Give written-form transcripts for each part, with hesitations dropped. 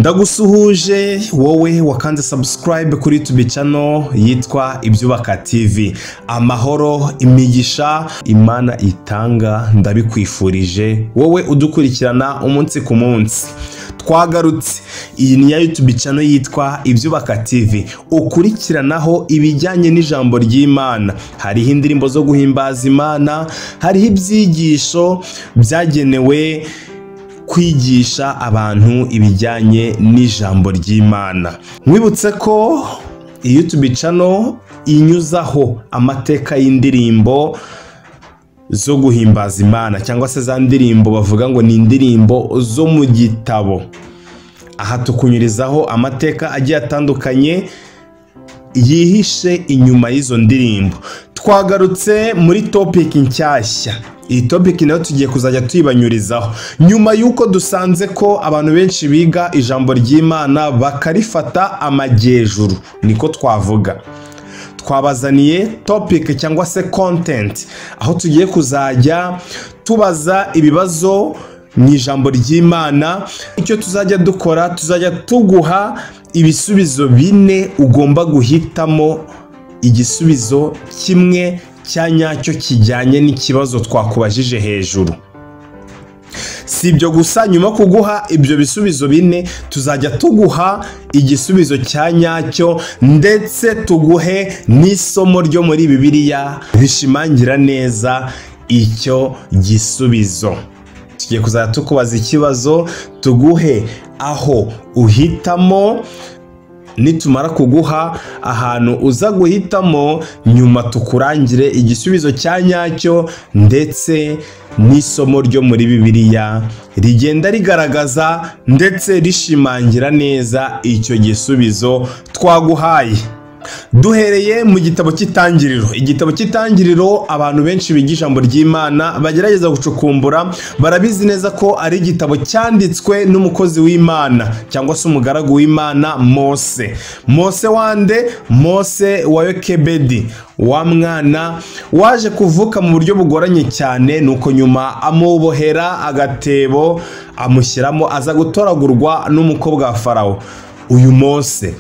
Ndagusuhuje wowe wakanze subscribe kuri YouTube channel yitwa Ibyubaka TV. Amahoro, imigisha Imana itanga ndabikwifurije wowe udukurikirana umunsi ku munsi. Twagarutse, iyi ni ya YouTube channel yitwa Ibyubaka TV, ukurikiranaho ibijyanye n'ijambo ry'Imana. Hariho indirimbo zo guhimbaza Imana, hariho ibyigisho byagenewe kwigisha abantu ibijyanye n'ijambo ry'Imana. Mwibutse ko YouTube channel inyuzaho amateka y'indirimbo zo guhimbaza Imana, cyangwa se za ndirimbo bavuga ngo ni indirimbo zo mu gitabo. Aha tukunyurizaho amateka agiye atandukanye yihishe inyuma y'izo ndirimbo. Twagarutse muri topic nshyashya. Iyi topic nayo tugiye kuzajya tuyibanyurizaho nyuma yuko dusanze ko abantu benshi biga ijambo ry'Imana bakarifata amajyejuru, niko twavuga. Twabazaniye topic cyangwa se content aho tugiye kuzajya tubaza ibibazo mu ijambo ry'Imana. Icyo tuzajya dukora, tuzajya tuguha ibisubizo bine ugomba guhitamo igisubizo kimwe cya nyacyo kijyanye n'ikibazo twakubajije hejuru. Si ibyo gusa, nyuma kuguha ibyo bisubizo bine tuzajya tuguha igisubizo cya nyacyo, ndetse tuguhe n'isomo ryo muri Bibiliya rishimangira neza icyo gisubizo. Tugiye kuzajya tukubaza ikibazo, tuguhe aho uhitamo. Nitumara kuguha ahantu uza guhitamo, nyuma tukurangire igisubizo cya nyacyo ndetse n'isomo ryo muri Bibiliya rigenda rigaragaza ndetse rishimangira neza icyo gisubizo twaguhaye. Duhereye mu gitabo cy'Itangiriro. Igitabo cy'Itangiriro abantu benshi biga ijambo ry'Imana bagerageza gucukumbura, barabizi neza ko ari igitabo cyanditswe n'umukozi w'Imana cyangwa se umugaragu w'Imana Mose. Mose wande? Mose wa Yokebedi, wa mwana waje kuvuka mu buryo bugoranye cyane, nuko nyuma amubohera agatebo amushyiramo, aza gutoragurwa n'umukobwa wa Farawo. Uyu Mose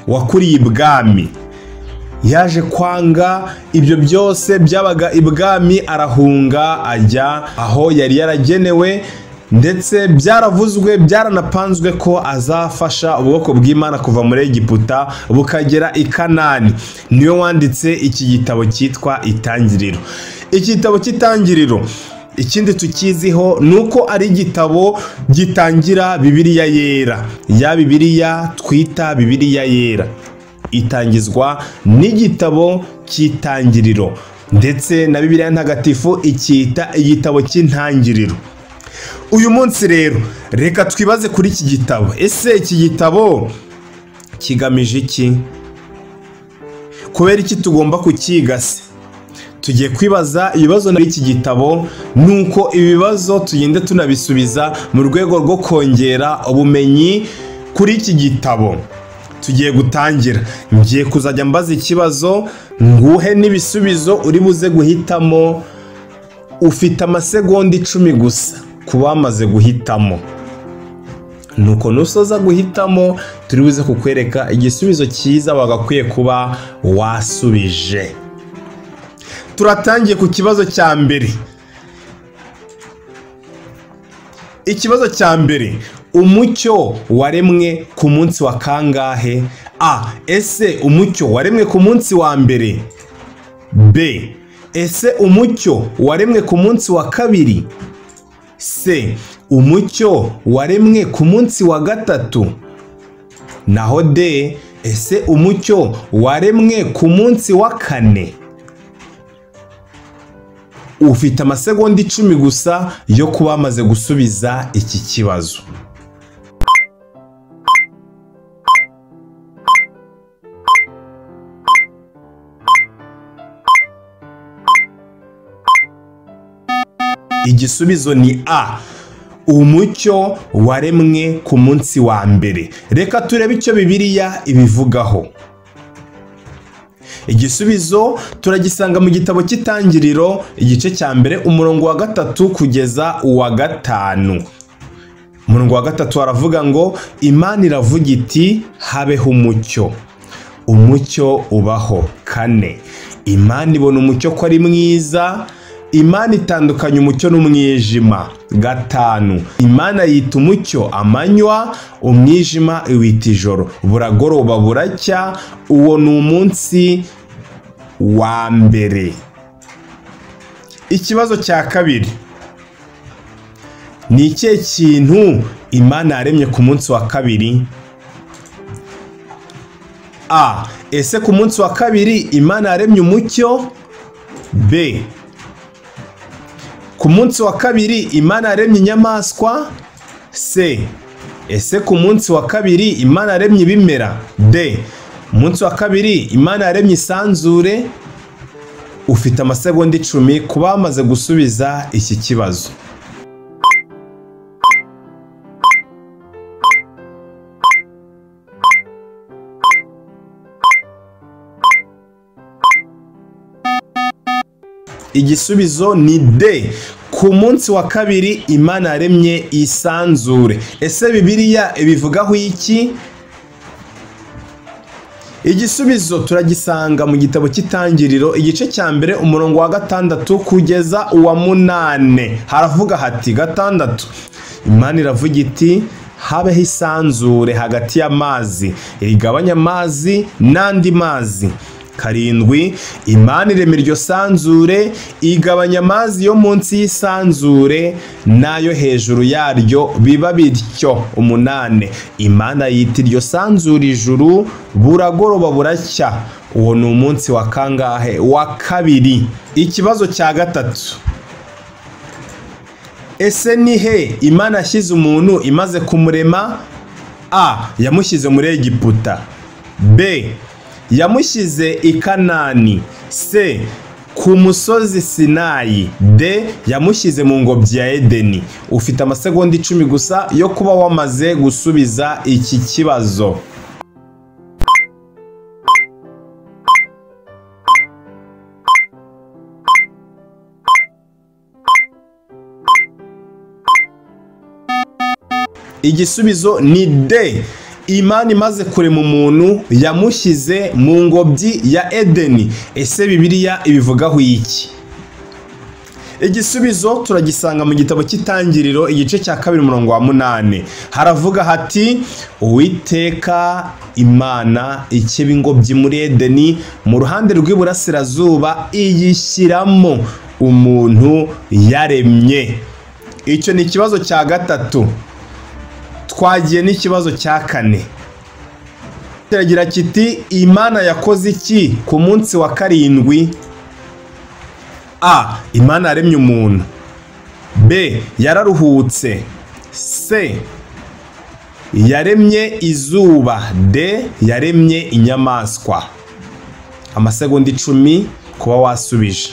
wakuriye ibwami yaje kwanga ibyo byose byabaga ibwami, arahunga ajya aho yari yaragenewe, ndetse byaravuzwe byaranapanzwe ko azafasha ubwoko bw'Imana kuva muri Egiputa bukagera i Kanani. Niyo wanditse iki gitabo cyitwa Itangiriro. Iki gitabo cy'Itangiriro ikindi tukiziho nuko ari igitabo gitangira Bibiliya yera. Ya Bibiliya twita Bibiliya yera itangizwa n'igitabo cy'Itangiriro, ndetse na Bibiliya ntagatifu icyita igitabo cy'Intangiriro. Uyu munsi rero reka twibaze kuri iki gitabo. Ese iki gitabo kigamije iki? Kubera iki tugomba kukiga se? Tugiye kwibaza ibibazo muri iki gitabo, nuko ibibazo tugende tunabisubiza mu rwego rwo kongera ubumenyi kuri iki gitabo. Tugiye gutangira, ngiye kuzajya mbaza ikibazo nguhe n'ibisubizo uri buze guhitamo. Ufite amasegonda 10 gusa kuba wamaze guhitamo. Nuko nusoza guhitamo turi buze kukwereka igisubizo cyiza wagakwiye kuba wasubije. Turatangiye ku kibazo cya mbere. Ikibazo cya mbere: umucyo waremwe ku munsi wa kangahe? A. Ese umucyo waremwe ku munsi wa mbere? B. Ese umucyo waremwe ku munsi wa kabiri? C. Umucyo waremwe ku munsi wa gatatu? Naho D. Ese umucyo waremwe ku munsi wa kane? Ufite amasegonda 10 gusa yo kuba wamaze gusubiza iki kibazo. Igisubizo ni A. Umucyo waremwe ku munsi wa mbere. Reka turebe icyo Bibiliya ibivugaho. Igisubizo turagisanga mu gitabo cy'Itangiriro igice cya mbere umurongo wa 3 kugeza uwa 5. umurongo wa gatatu aravuga ngo Imana iravuga iti habeho umucyo, umucyo ubaho. 4, Imana ibona umucyo ko ari mwiza, Imana itandukanya umucyo n'umwijima. 5, Imana yita umucyo amanywa, umwijima iwita ijoro. Buragoroba buracya, uwo ni umunsi wa mbere. Ikibazo cya kabiri, ni ikihe kintu Imana yaremye ku munsi wa kabiri? A. Ese ku munsi wa kabiri Imana yaremye umucyo? B. Ku munsi wa kabiri Imana yaremye inyamaswa? C. Ese ku munsi wa kabiri Imana yaremye ibimera? D. Umunsi wa kabiri Imana yaremye isanzure? Ufite amasegonda 10 kuba bamaze gusubiza iki kibazo. Igisubizo ni D. Ku munsi wa kabiri Imana yaremye isanzure. Ese Bibiliya ibivugaho iki? Igisubizo turagisanga mu gitabo cy'Itangiriro igice cya mbere umurongo wa 6 kugeza uwa 8. Haravuga hati 6, Imana iravuga iti habeho isanzure hagati y'amazi, irigabanya amazi n'andi mazi. 7, Imana irema iryo sanzure, igabanya amazi yo munsi y'isanzure n'ayo hejuru yaryo biba bityo. 8, Imana yita iryo sanzure ijuru, buragoroba buracya, uwo ni umunsi wa kangahe? Wa kabiri. Ikibazo cya gatatu, ese ni he Imana yashyize umuntu imaze kumurema? A. Yamushyize muri Egiputa. B. Yamushyize i Kanani. C. Ku musozi Sinayi. D. Yamushyize mu ngobyi ya Edeni. Ufite amasegonda 10 gusa yo kuba wamaze gusubiza iki kibazo. Igisubizo ni D. Imana imaze kurema umuntu yamushyize mu ngobyi ya Edeni. Ese Bibiliya ibivugaho iki? Igisubizo turagisanga mu gitabo cy'Itangiriro igice cya 2 umurongo wa 8. Haravuga hati Uwiteka Imana ikeba ingobyi muri Edeni mu ruhande rw'iburasirazuba iyishyiramo umuntu yaremye. Icyo ni ikibazo cya gatatu. Twagiye n'ikibazo cya 4. Kiragira kiti Imana yakoze iki ku munsi wa 7? A. Imana yaremye umuntu. B. Yararuhutse. C. Yaremye izuba. D. Yaremye inyamaswa. Amasegonda 10 kuba wasubije.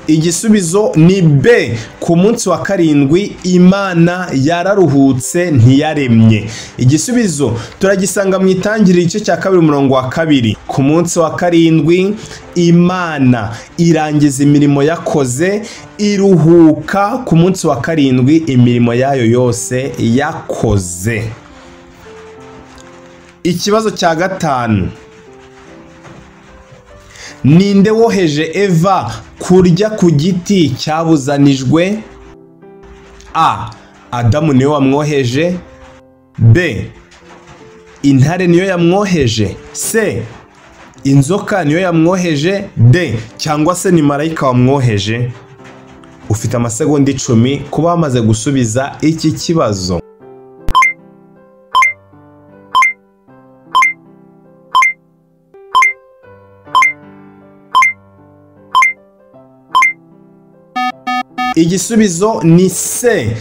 Igisubizo ni B. Ku munsi wa 7 Imana yararuhutse ntiyaremye. Igisubizo turagisanga mu Itangiriro igice cya 2 umurongo wa 2. Ku munsi wa 7 Imana irangiza imirimo yakoze, iruhuka ku munsi wa 7 imirimo yayo yose yakoze. Ikibazo cya 5. Ninde woheje Eva kurya ku giti cyabuzanijwe? A. Adamu niyo wamwoheje. B. Intare niyo yamwoheje. C. Inzoka niyo yamwoheje. D. Cyangwa se ni marayika wamwoheje? Ufite amasegonda 10 kuba bamaze gusubiza iki kibazo. Igisubizo ni C.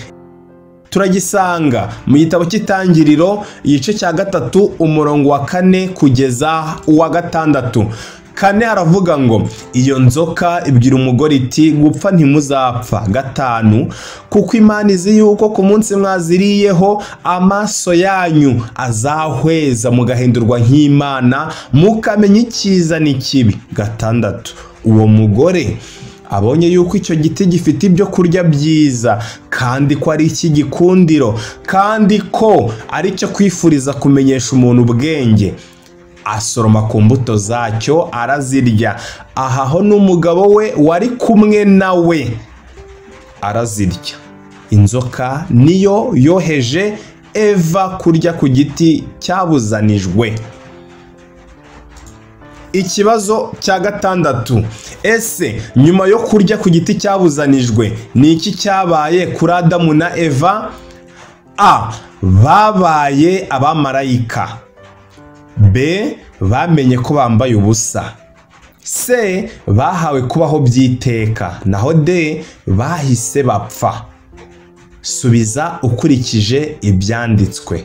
Turagisanga mu gitabo cy'Itangiriro igice cya 3 umurongo wa 4 kugeza uwa 6. kane haravuga ngo iyo nzoka ibwira umugore iti gupfa ntimuzapfa. gatanu kuko Imana izi yuko ku munsi mwaziriyeho amaso yanyu azahweza mugahindurwa nk'Imana mukamenya icyiza n'ikibi. gatandatu uwo mugore abonye yuko icyo giti gifite ibyo kurya byiza kandi ko ari icy'igikundiro kandi ko ari cyo kwifuriza kumenyesha umuntu ubwenge, asoroma ku mbuto zacyo arazirya, ahaho n'umugabo we wari kumwe nawe arazirya. Inzoka niyo yoheje Eva kurya ku giti cyabuzanijwe. Ikibazo cya gatandatu, ese nyuma yo kurya ku giti cyabuzanijwe ni iki cyabaye kuri Adamu na Eva? A. Babaye abamarayika. B. Bamenye ko bambaye ubusa. C. Bahawe kubaho by'iteka. Naho D. Bahise bapfa. Subiza ukurikije ibyanditswe.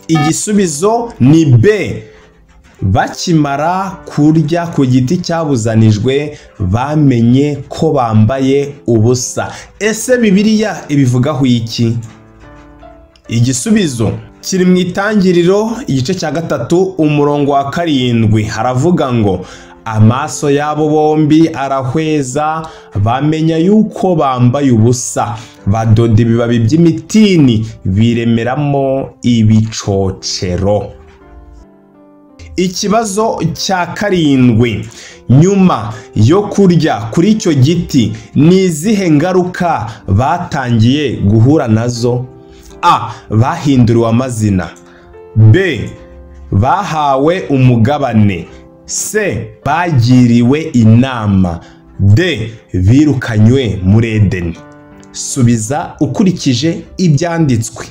Igisubizo ni B. Bakimara kurya ku giti cyabuzanijwe bamenye ko bambaye ubusa. Ese Bibiliya ibivugaho iki? Igisubizo kiri mu Itangiriro igice cya 3 umurongo wa 7 haravuga ngo amaso yabo bombi arahweza bamenya yuko bambaye ubusa, badoda ibibabi by'imitini biremeramo ibicocero. Ikibazo cya 7, nyuma yo kurya kuri icyo giti ni izihe ngaruka batangiye guhura nazo? A. Bahinduriwe amazina. B. Bahawe umugabane. C. Bagiriwe inama. D. Birukanywe muri Edeni. Subiza ukurikije ibyanditswe.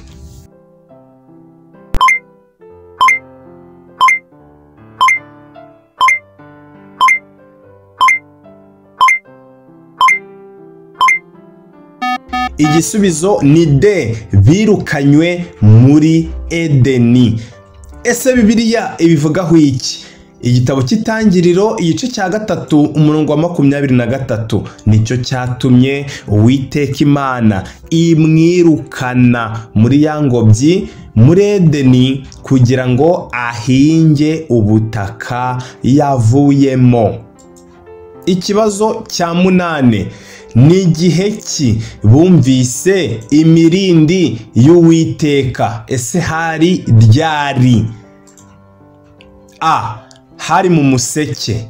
Igisubizo ni D. Birukanywe muri Edeni. Ese Bibiliya ibivugaho iki? Igitabo cy'Itangiriro igice cya 3 umurongo wa 23 nicyo cyatumye Uwiteka Imana imwirukana muri ya ngobyi muri Edeni kugira ngo ahinge ubutaka yavuyemo. Ikibazo cya 8, ni igihe ki bumvise imirindi y'Uwiteka? Ese hari ryari? A. Hari mu museke.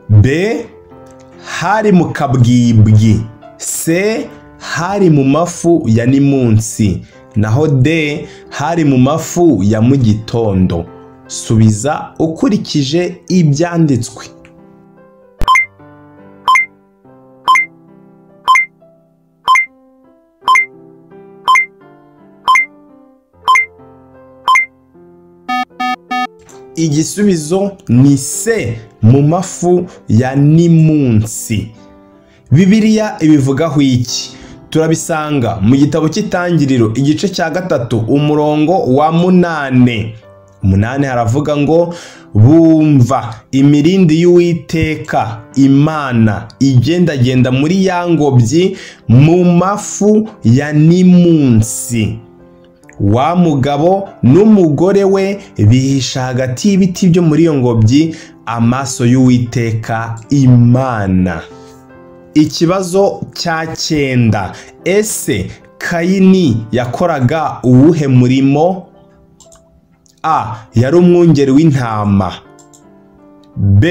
B. Hari mu kabwibwi. C. Hari mu mafu ya nimunsi. Naho D. Hari mu mafu ya mu gitondo. Subiza ukurikije ibyanditswe. Igisubizo ni C. Mu mafu ya nimunsi. Bibiliya ibivugaho iki? Turabisanga mu gitabo cy'Itangiriro igice cya 3 umurongo wa 8. 8 haravuga ngo bumva imirindi y'Uwiteka Imana igendagenda muri ya ngobyi mu mafu ya nimunsi. Wa mugabo n'umugore we bihisha hagati y'ibiti byo muri iyo ngobyi amaso y'Uwiteka Imana. Ikibazo cya 9, ese Kayini yakoraga uwuhe murimo? A. Yari umwungeri w'intama. B.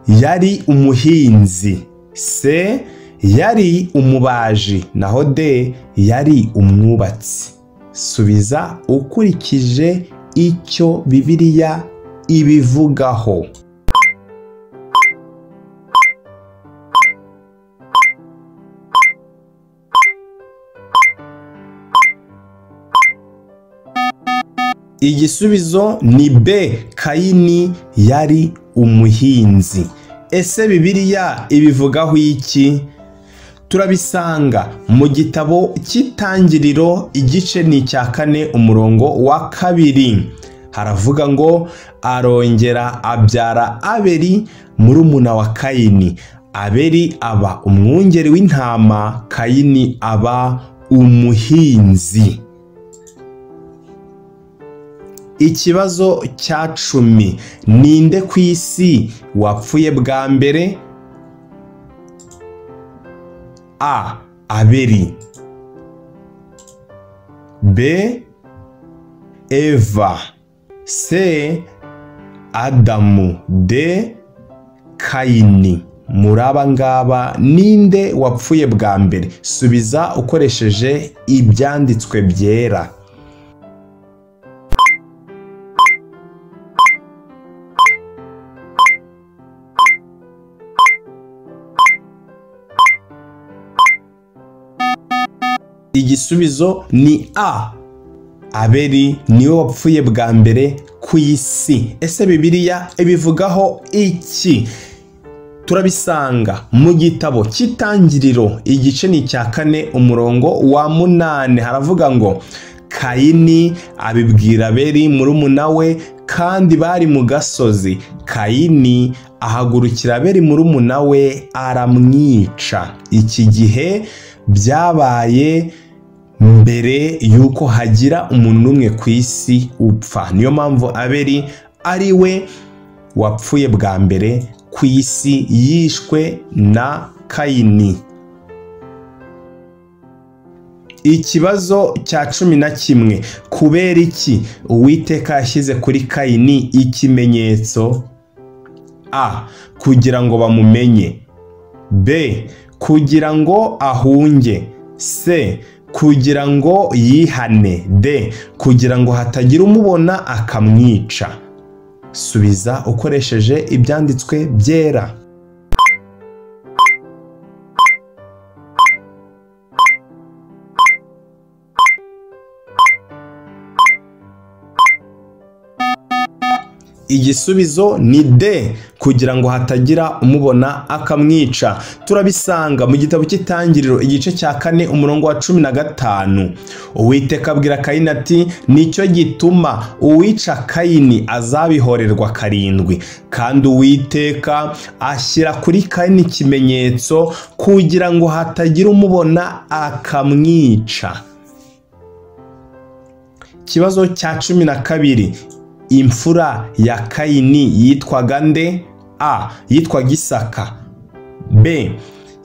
Yari umuhinzi. C. Yari umubaji. Naho D. Yari umwubatsi. Subiza ukurikije icyo Bibiliya ibivugaho. Igisubizo ni B. Kayini yari umuhinzi. ese Bibiliya ibivugaho iki? Turabisanga mu gitabo cy'Itangiriro igice ni icya 4 umurongo wa 2. Haravuga ngo arongera abyara Abeli murumuna wa Kayini. Abeli aba umwungeri w'intama, Kayini aba umuhinzi. Ikibazo cya 10, ninde ku isi wapfuye bwa mbere? A. Abeli. B. Eva. C. Adamu. D. Kayini. Muri aba ngaba ninde wapfuye bwa mbere? Subiza ukoresheje ibyanditswe byera. Igisubizo ni A. Abeli niwe wapfuye bwa mbere ku isi. Ese Bibiliya ibivugaho iki? Turabisanga mu gitabo cy'Itangiriro igice ni icya 4 umurongo wa 8. Haravuga ngo Kayini abibwira Abeli murumuna we, kandi bari mu gasozi. Kayini ahagurukira Abeli murumuna we aramwica. Iki gihe byabaye mbere yuko hagira umuntu n'umwe ku isi upfa. Niyo mpamvu Abeli ari we wapfuye bwa mbere ku isi, yishwe na Kayini. Ikibazo cya 11, kubera iki Uwiteka yashyize kuri Kayini ikimenyetso? A. Kugira ngo bamumenye. B. Kugira ngo ahunge. C. Kugira ngo yihane. D. Kugira ngo hatagira umubona akamwica. Subiza ukoresheje ibyanditswe byera. Igisubizo ni D. Kugira ngo hatagira umubona akamwica. Turabisanga mu gitabo cy'Itangiriro igice cya 4 umurongo wa 15. Uwiteka abwira Kayini ati, nicyo gituma uwica Kayini azabihorerwa 7. Kandi Uwiteka ashyira kuri Kayini ikimenyetso kugira ngo hatagira umubona akamwica. Kibazo cya 12, imfura ya Kayini yitwaga nde? A. Yitwaga Isaka. B.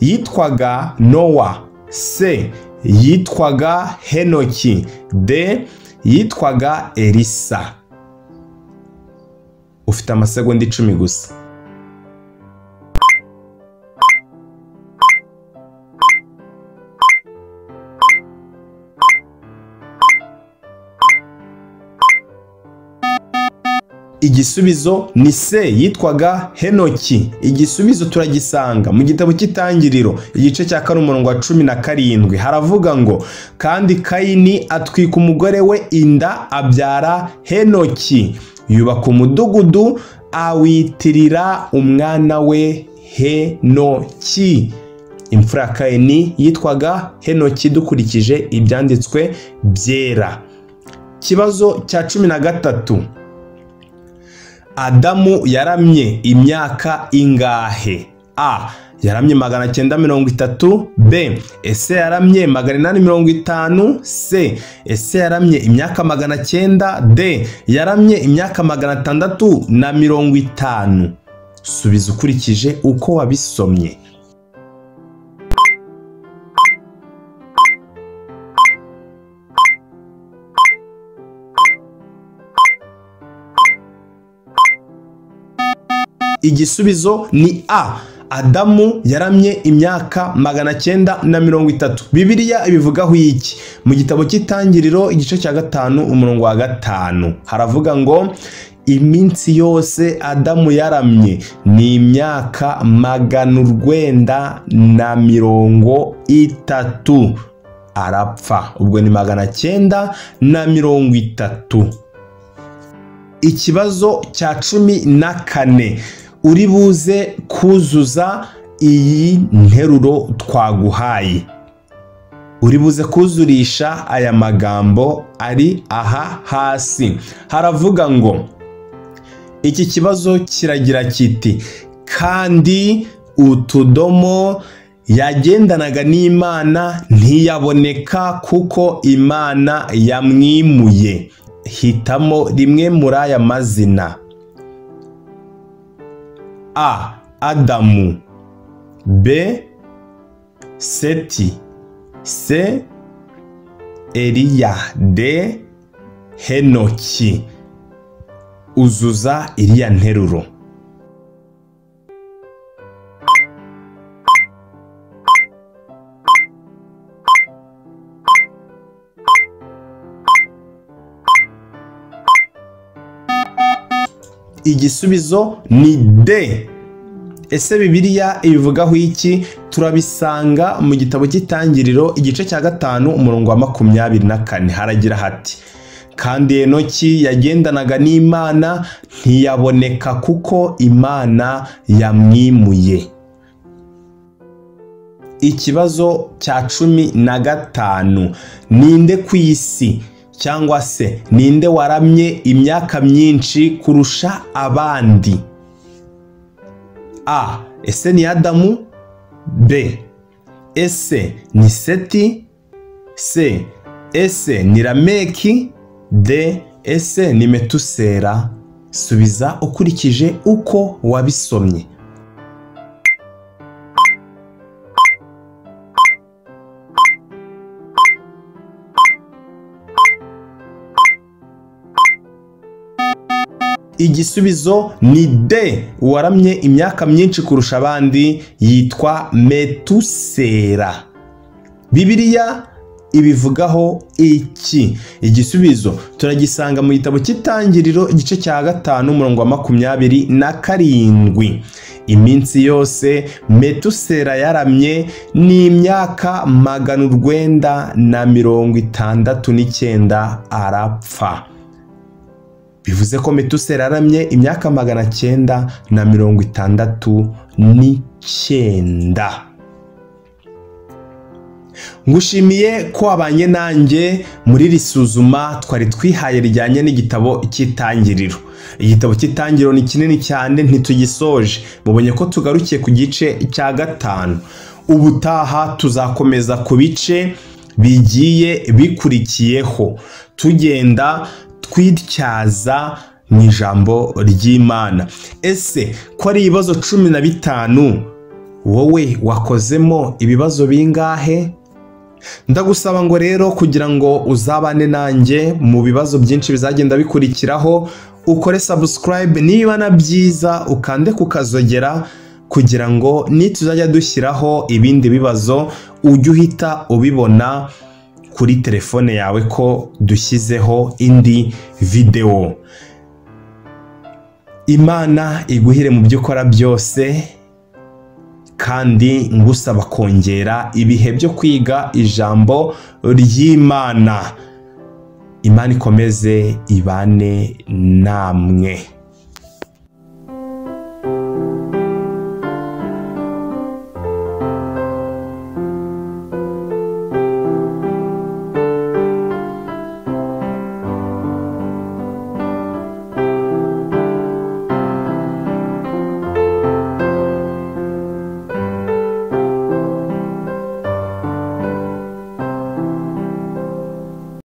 Yitwaga Nowa. C. Yitwaga Henoki. D. Yitwaga Elisa. Ufite amasegonda 10 gusa. Igisubizo ni C. Yitwaga Henoki. Igisubizo turagisanga mu gitabo cy'Itangiriro igice cya 4 umurongo wa 17. Haravuga ngo kandi Kayini atwika umugore we inda abyara Henoki, yubaka umudugudu awitirira umwana we Henoki. Imfura ya Kayini yitwaga Henoki dukurikije ibyanditswe byera. Kibazo cya 13, Adamu yaramye imyaka ingahe? A. Yaramye 930. B. Ese yaramye 850. C. Ese yaramye imyaka 900. D. Yaramye imyaka 650. Subiza ukurikije uko wabisomye. Igisubizo ni A. Adamu yaramye imyaka 930. Bibiliya ibivugaho iki? Mu gitabo cy'Itangiriro igice cya 5 umurongo wa 5 haravuga ngo iminsi yose Adamu yaramye ni imyaka 930 arapfa. Ubwo ni 930. Ikibazo cya 14, uri buze kuzuza iyi nteruro twaguhaye. Uri buze kuzurisha aya magambo ari aha hasi. Haravuga ngo iki kibazo kiragira kiti kandi utudomo yagendanaga n'Imana ntiyaboneka kuko Imana yamwimuye. Hitamo rimwe muri aya mazina: A. Adamu, B. Seti, C. Eliya, D. Henoki. Uzuza iriya nteruro. Igisubizo ni D. Ese Bibiliya ibivugaho iki? Turabisanga mu gitabo cy'Itangiriro igice cya 5 umurongo wa 24. Haragira hati kandi Henoki yagendanaga n'Imana ntiyaboneka kuko Imana yamwimuye. Ikibazo cya 15: ninde ku isi cyangwa se ninde waramye imyaka myinshi kurusha abandi? A. Ese ni Adamu, B. Ese ni Seti, C. Ese ni Lameki, D. Ese ni Metusela. Subiza ukurikije uko wabisomye. Igisubizo ni D. Uwaramye imyaka myinshi kurusha abandi yitwa Metusela. Bibiliya ibivugaho iki? Igisubizo turagisanga mu gitabo cy'Itangiriro igice cya 5 umurongo wa 27. Iminsi yose Metusela yaramye ni imyaka 969 arapfa. Bivuze ko Metusela yaramye imyaka 969. Ngushimiye ko wabanye nanjye muri iri suzuma twari twihaye rijyanye n'igitabo cy'Itangiriro. Igitabo cy'Itangiriro ni kinini cyane ntitugisoje. Mubonye ko tugarukiye ku gice cya 5. Ubutaha tuzakomeza ku bice bigiye bikurikiyeho tugenda twityaza mu ijambo ry'Imana. Ese ko ari ibibazo 15, wowe wakozemo ibibazo bingahe? Ndagusaba ngo rero kugira ngo uzabane nanjye mu bibazo byinshi bizagenda bikurikiraho, ukore subscribe, niba na byiza ukande kukazogera kugira ngo nituzajya dushyiraho ibindi bibazo ujye uhita ubibona kuri telefone yawe ko dushyizeho indi video. Imana iguhire mu byo ukora byose, kandi ngusaba kongera ibihe byo kwiga ijambo ry'Imana. Imana ikomeze ibane namwe.